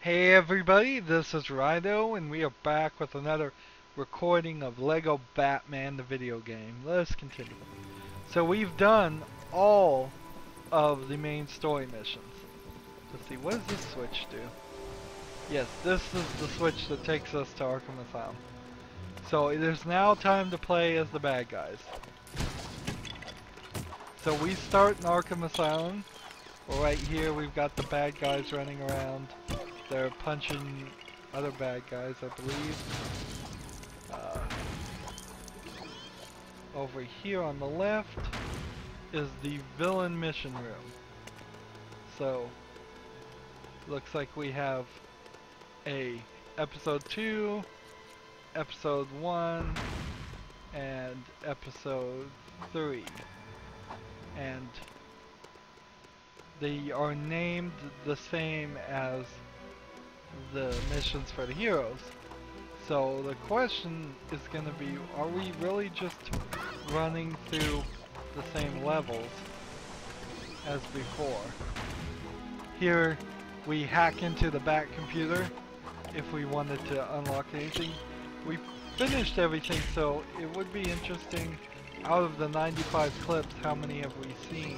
Hey everybody, this is Rydo, and we are back with another recording of Lego Batman the video game. Let's continue. So we've done all of the main story missions. Let's see, what does this switch do? Yes, this is the switch that takes us to Arkham Asylum. So it is now time to play as the bad guys. So we start in Arkham Asylum. Right here we've got the bad guys running around. They're punching other bad guys, I believe. Over here on the left is the villain mission room. So, looks like we have a episode 2, episode 1, and episode 3. And they are named the same as the missions for the heroes. So the question is going to be, are we really just running through the same levels as before? Here we hack into the Bat computer if we wanted to unlock anything. We finished everything, so it would be interesting, out of the 95 clips, how many have we seen?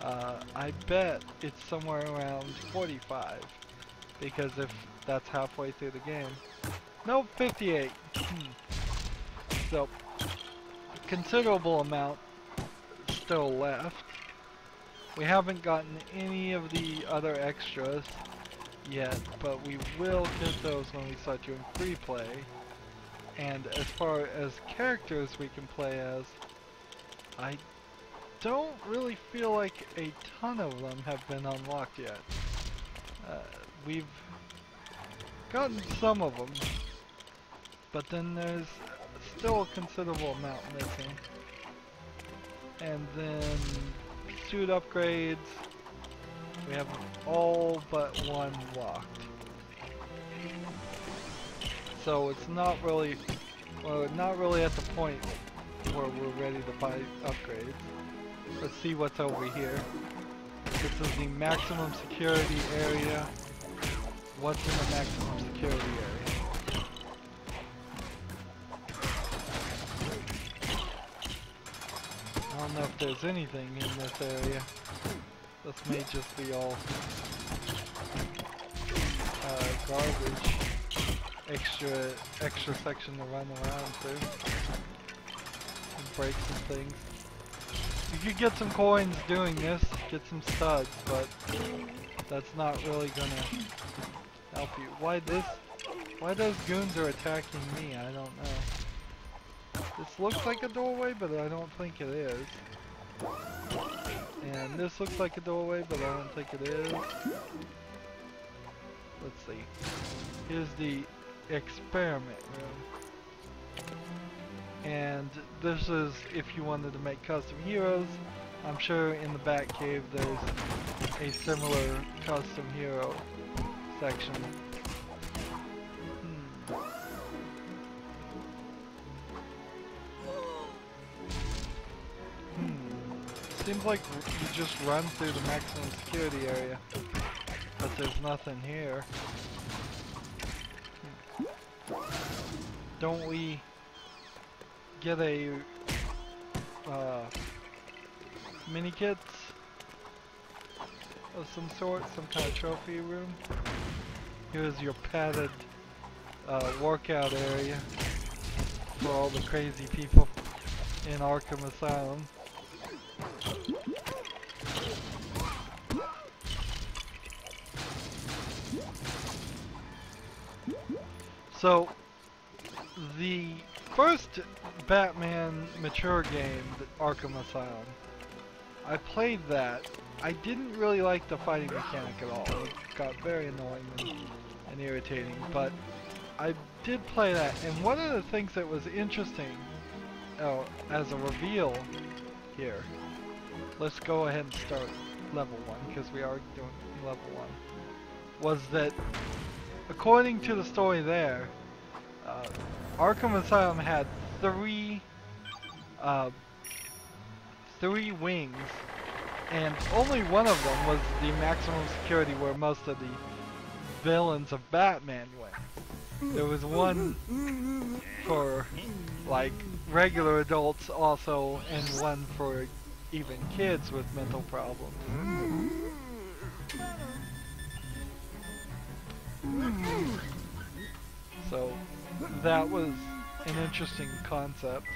I bet it's somewhere around 45. Because if that's halfway through the game. Nope, 58. So, considerable amount still left. We haven't gotten any of the other extras yet, but we will get those when we start doing free play. And as far as characters we can play as, I don't really feel like a ton of them have been unlocked yet. We've gotten some of them, but then there's still a considerable amount missing. And then suit upgrades, we have all but one locked. So it's not really, well, not really at the point where we're ready to buy upgrades. Let's see what's over here. This is the maximum security area. What's in the maximum security area? I don't know if there's anything in this area. This may just be all garbage. Extra section to run around through. And break some things. You could get some coins doing this, get some studs, but that's not really gonna help you. Why those goons are attacking me, I don't know. This looks like a doorway, but I don't think it is. And this looks like a doorway, but I don't think it is. Let's see. Here's the experiment room. And this is if you wanted to make custom heroes. I'm sure in the Batcave there's a similar custom hero section. Seems like you just run through the maximum security area, but there's nothing here. Don't we get a mini kits of some sort, some kind of trophy room? Here's your padded workout area for all the crazy people in Arkham Asylum. So, the first Batman mature game, Arkham Asylum, I played that. I didn't really like the fighting mechanic at all. It got very annoying and irritating, but I did play that, and one of the things that was interesting, as a reveal here, let's go ahead and start level 1, because we are doing level 1, was that according to the story there, Arkham Asylum had three wings, and only one of them was the maximum security where most of the villains of Batman went. There was one for like regular adults also, and one for even kids with mental problems. So that was an interesting concept.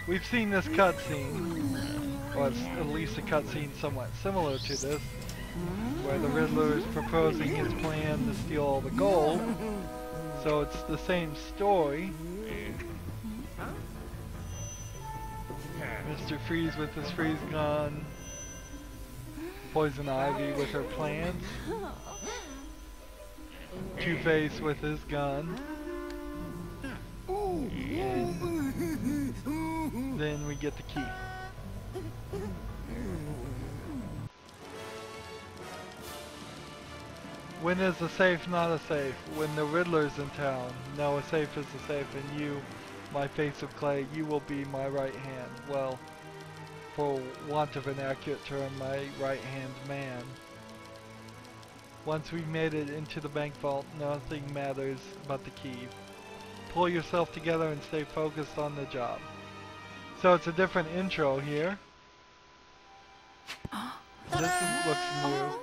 We've seen this cutscene, or at least a cutscene somewhat similar to this, where the Riddler is proposing his plan to steal all the gold. So it's the same story. Mr. Freeze with his freeze gun, Poison Ivy with her plans, Two-Face with his gun, and then we get the key. When is a safe not a safe? When the Riddler's in town. No, a safe is a safe, and you, my face of clay, you will be my right hand. Well, for want of an accurate term, my right hand man. Once we've made it into the bank vault, nothing matters but the key. Pull yourself together and stay focused on the job. So it's a different intro here. This looks new.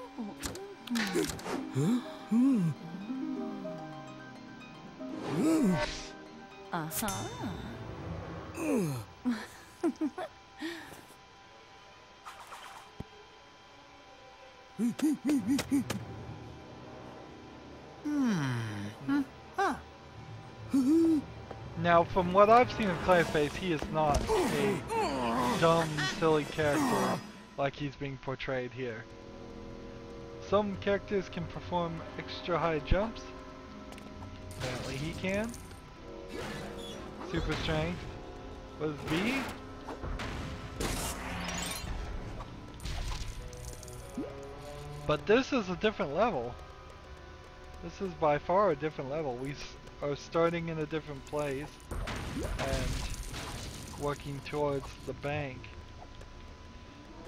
Now, from what I've seen of Clayface, he is not a dumb, silly character like he's being portrayed here. Some characters can perform extra high jumps. Apparently he can. Super strength. What is B? But this is a different level. This is by far a different level. We are starting in a different place and working towards the bank.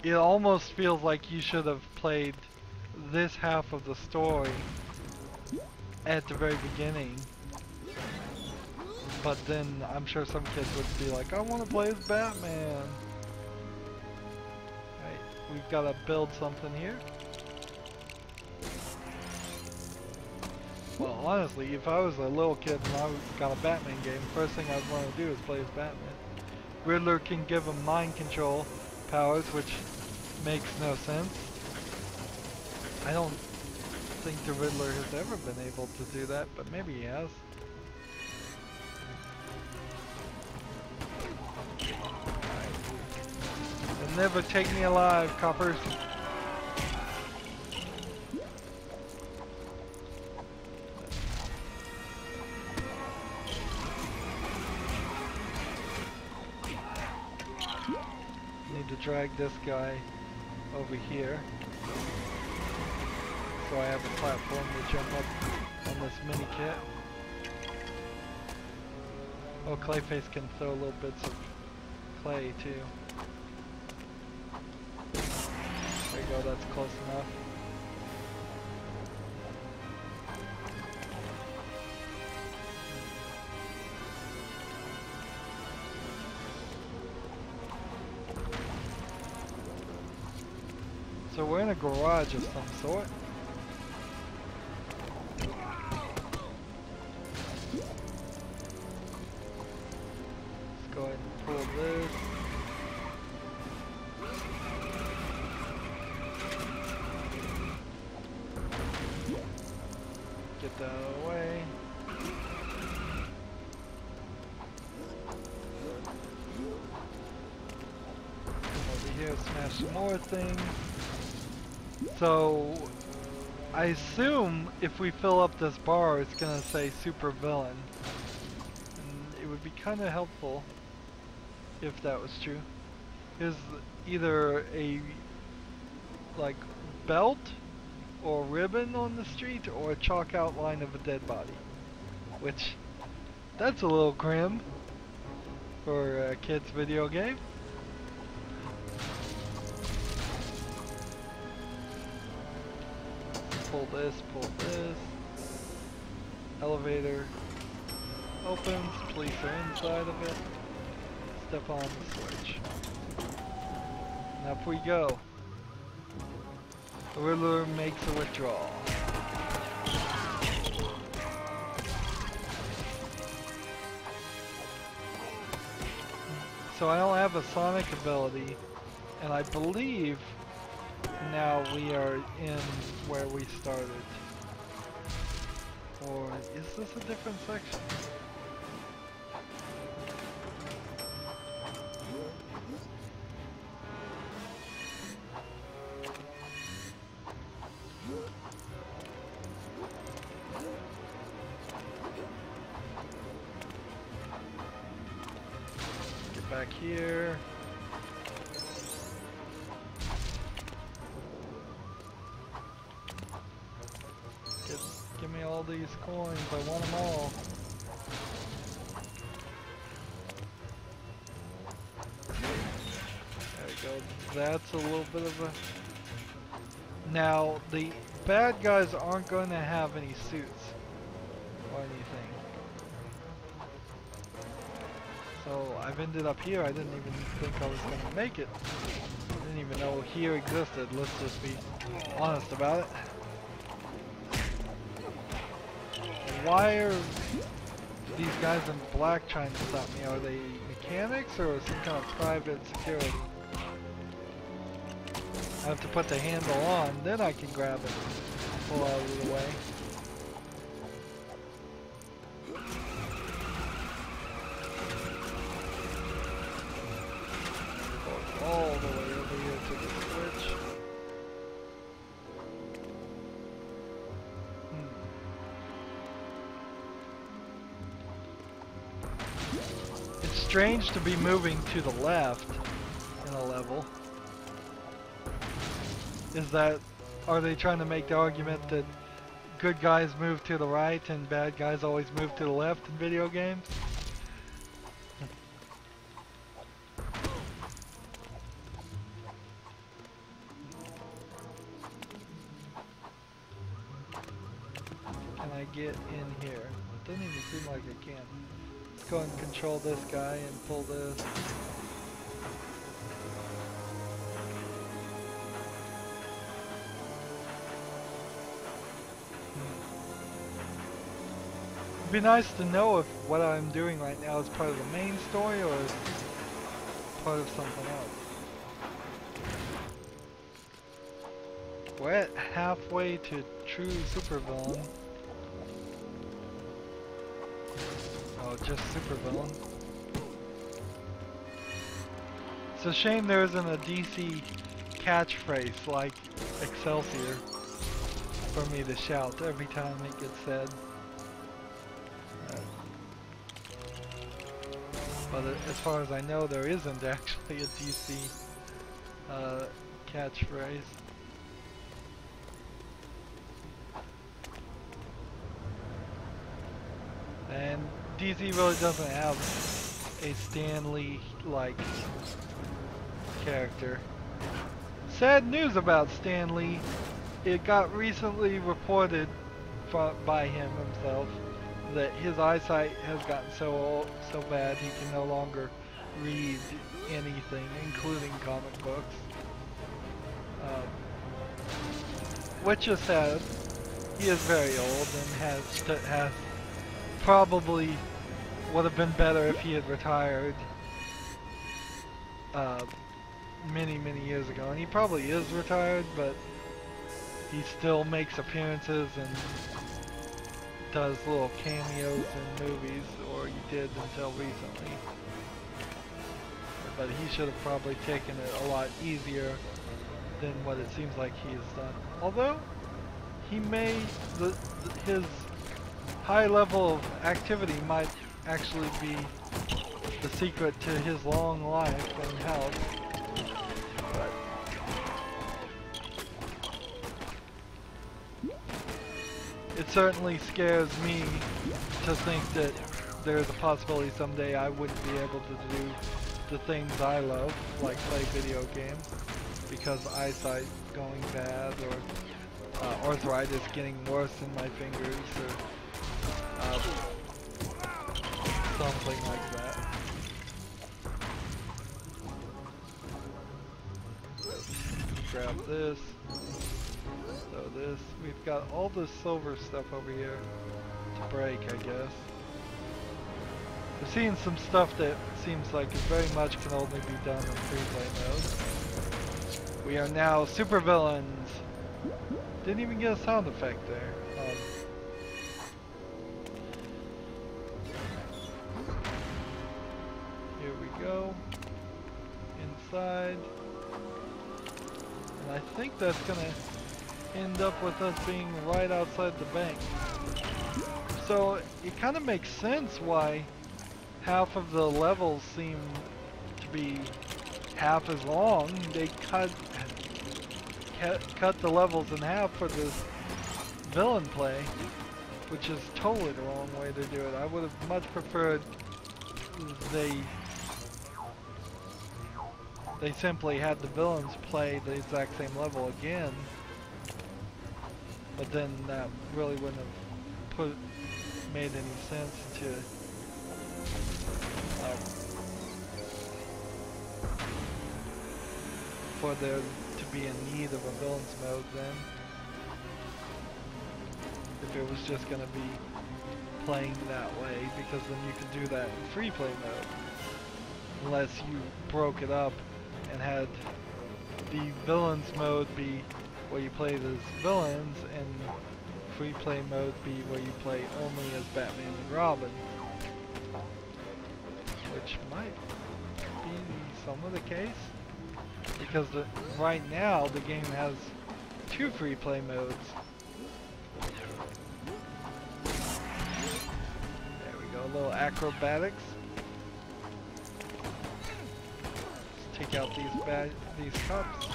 It almost feels like you should have played this half of the story at the very beginning, but then I'm sure some kids would be like, I want to play as Batman. Right, we've got to build something here. Well, honestly, if I was a little kid and I got a Batman game, first thing I'd want to do is play as Batman. Riddler can give him mind control powers, which makes no sense. I don't think the Riddler has ever been able to do that, but maybe he has. They'll never take me alive, coppers. Need to drag this guy over here, so I have a platform to jump up on this mini kit. Oh, Clayface can throw little bits of clay too. There you go, that's close enough. So we're in a garage of some sort. Let's go ahead and pull this. Get that out of the way. Come over here, smash some more things. So, I assume if we fill up this bar, it's gonna say super villain. And it would be kind of helpful if that was true. Is either a like belt or ribbon on the street, or a chalk outline of a dead body. Which, that's a little grim for a kid's video game. Pull this, pull this. Elevator opens, police are inside of it. Step on the switch. And up we go. The Riddler makes a withdrawal. So I don't have a sonic ability, and I believe now we are in where we started. Or is this a different section? Get back here. Give me all these coins, I want them all. There we go, that's a little bit of a... Now, the bad guys aren't going to have any suits or anything. So I've ended up here, I didn't even think I was going to make it. I didn't even know here existed, let's just be honest about it. Why are these guys in black trying to stop me? Are they mechanics or some kind of private security? I have to put the handle on, then I can grab it and pull out of the way. Go all the way over here to the switch. It's strange to be moving to the left in a level. Is that, are they trying to make the argument that good guys move to the right and bad guys always move to the left in video games? Can I get in here? It doesn't even seem like I can. Let's go and control this guy and pull this. It'd be nice to know if what I'm doing right now is part of the main story or is part of something else. We're at halfway to true supervillain. Oh, just supervillain. It's a shame there isn't a DC catchphrase like Excelsior for me to shout every time it gets said. But as far as I know, there isn't actually a DC catchphrase. And DC really doesn't have a Stan Lee-like character. Sad news about Stan Lee. It got recently reported by him himself that his eyesight has gotten so bad he can no longer read anything, including comic books. Which is sad. He is very old and has probably would have been better if he had retired many years ago. And he probably is retired, but he still makes appearances and does little cameos in movies, or he did until recently. But he should have probably taken it a lot easier than what it seems like he has done. Although, he may, his high level of activity might actually be the secret to his long life and health. But it certainly scares me to think that there's a possibility someday I wouldn't be able to do the things I love, like play video games, because eyesight going bad or arthritis getting worse in my fingers, or Something like that. Grab this. So this. We've got all this silver stuff over here to break, I guess. We're seeing some stuff that seems like it very much can only be done in free-play mode. We are now super villains. Didn't even get a sound effect there. Here we go. Inside. And I think that's gonna end up with us being right outside the bank. So it kind of makes sense why half of the levels seem to be half as long. They cut the levels in half for this villain play, which is totally the wrong way to do it. I would have much preferred they simply had the villains play the exact same level again, but then that really wouldn't have made any sense to for there to be in need of a villains mode then, if it was just going to be playing that way, because then you could do that in free play mode, unless you broke it up and had the villains mode be where you play as villains and free play mode be where you play only as Batman and Robin, which might be some of the case, because right now the game has 2 free play modes. There we go, a little acrobatics. Let's take out these cups.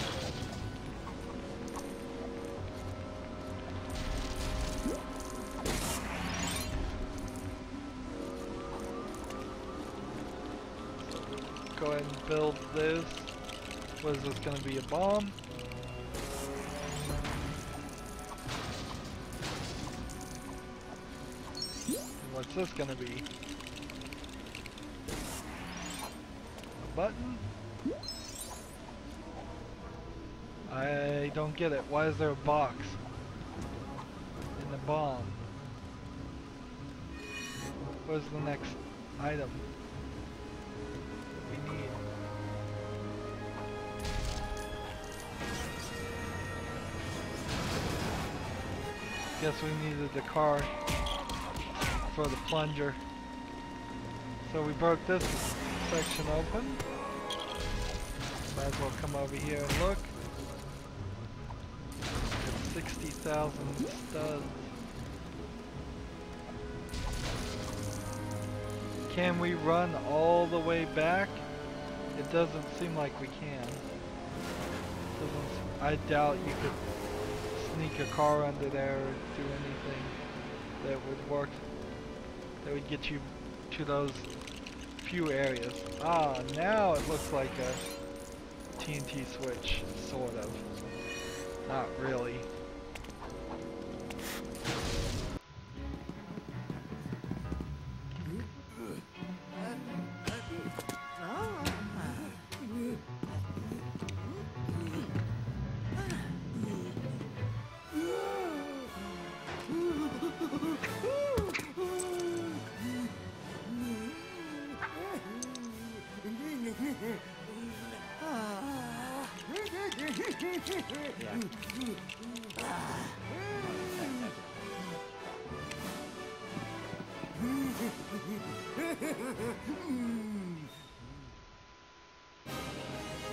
Go ahead and build this. What is this going to be, a bomb? What's this going to be? A button? I don't get it. Why is there a box in the bomb? Where's the next item we need? Guess we needed the car for the plunger. So we broke this section open. Might as well come over here and look. 60,000 studs. Can we run all the way back? It doesn't seem like we can. I doubt you could sneak a car under there or do anything that would work, that would get you to those few areas. Ah, now it looks like a TNT switch, sort of. Not really.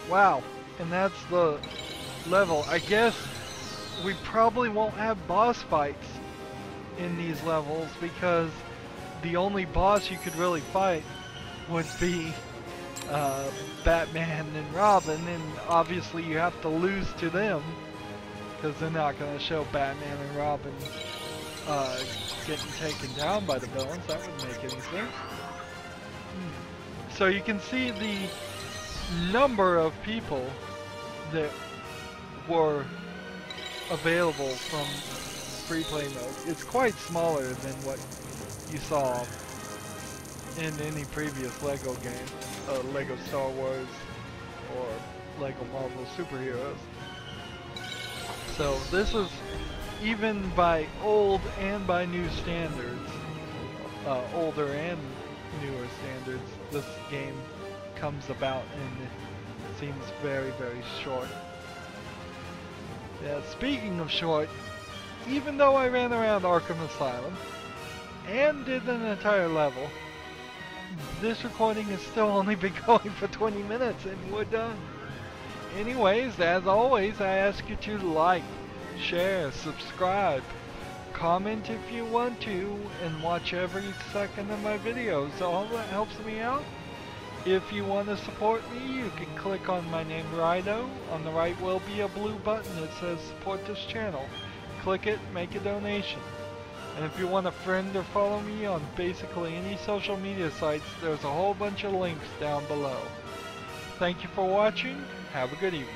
Wow, and that's the level. I guess we probably won't have boss fights in these levels because the only boss you could really fight would be Batman and Robin, and obviously you have to lose to them because they're not going to show Batman and Robin getting taken down by the villains. That wouldn't make any sense. So you can see the number of people that were available from free play mode. It's quite smaller than what you saw in any previous Lego game, Lego Star Wars or Lego Marvel superheroes. So this is, even by old and by new standards, older and newer standards, this game comes about and seems very, very short. Yeah, speaking of short, even though I ran around Arkham Asylum and did an entire level, this recording has still only been going for 20 minutes and we're done. Anyways, as always, I ask you to like, share, subscribe, comment if you want to, and watch every second of my videos. All that helps me out. If you want to support me, you can click on my name, Rydo. On the right will be a blue button that says support this channel. Click it, make a donation. And if you want to friend or follow me on basically any social media sites, there's a whole bunch of links down below. Thank you for watching. Have a good evening.